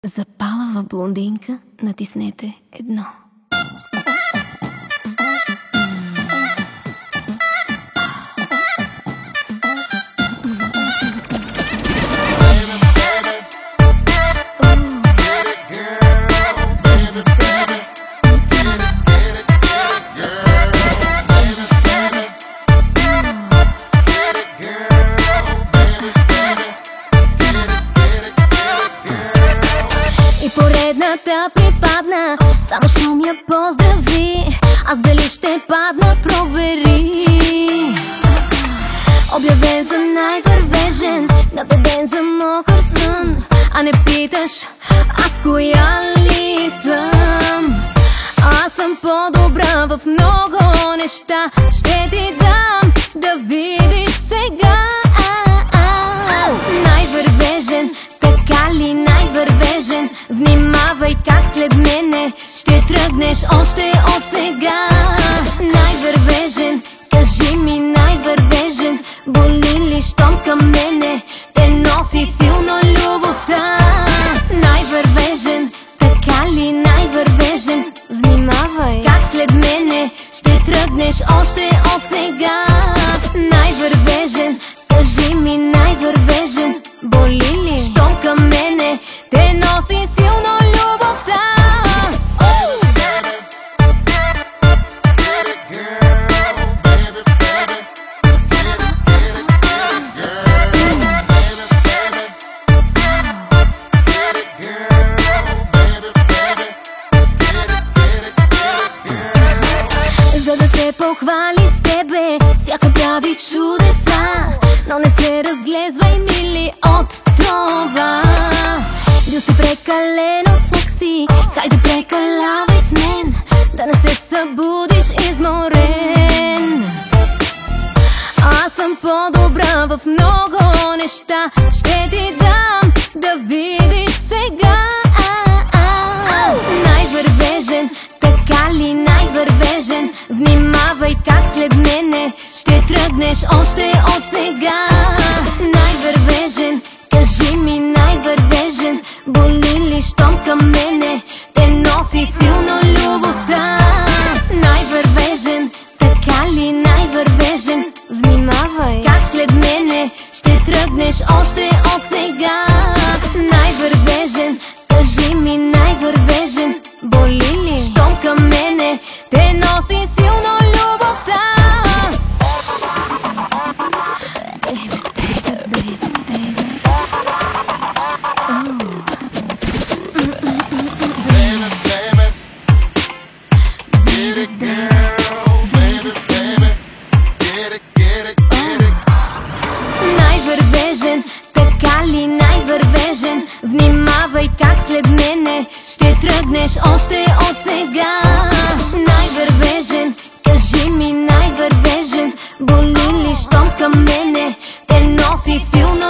За палава блондинка натиснете 1. И поредната припадна, само шум я поздрави. Аз дали ще падна, провери. Обявен за най-вървежен, набеден за мокър сън. А не питаш, аз коя ли съм? Аз съм по-добра в много неща. Ще ти дам да видиш сега. Най-вървежен, така ли най-вървежен? Внимавай как след мене ще тръгнеш още от сега. Най-вървежен, кажи ми най-вървежен, боли ли щом към мене те носи силно любовта? Най-вървежен, така ли най-вървежен? Внимавай как след мене ще тръгнеш още от сега. Най-вървежен, кажи ми най-вървежен, боли ли щом към мене те носи силно любовта? За да се похвали с тебе, всяка прави чудеса, но не се разглезвай, мили, от това. Бил си прекалено секси, хайде прекалявай с мен, да не се събудиш изморен. Аз съм по-добра в много неща, ще ти дам да видиш сега. Най-вървежен, така ли най-вървежен? Внимавай как след мене ще тръгнеш още от сега. Най-вървежен, кажи ми най-вървежен, боли ли щом към мене те носи силно любовта? Най-вървежен, така ли най-вървежен? Внимавай как след мене ще тръгнеш още от сега. Най-вървежен, кажи ми най-вървежен, боли ли щом към мене те носи силно любовта? Най-вървежен, така ли най-вървежен? Внимавай как след мене ще тръгнеш още от сега. Най-вървежен, кажи ми най-вървежен, боли ли щом към мене те носи силно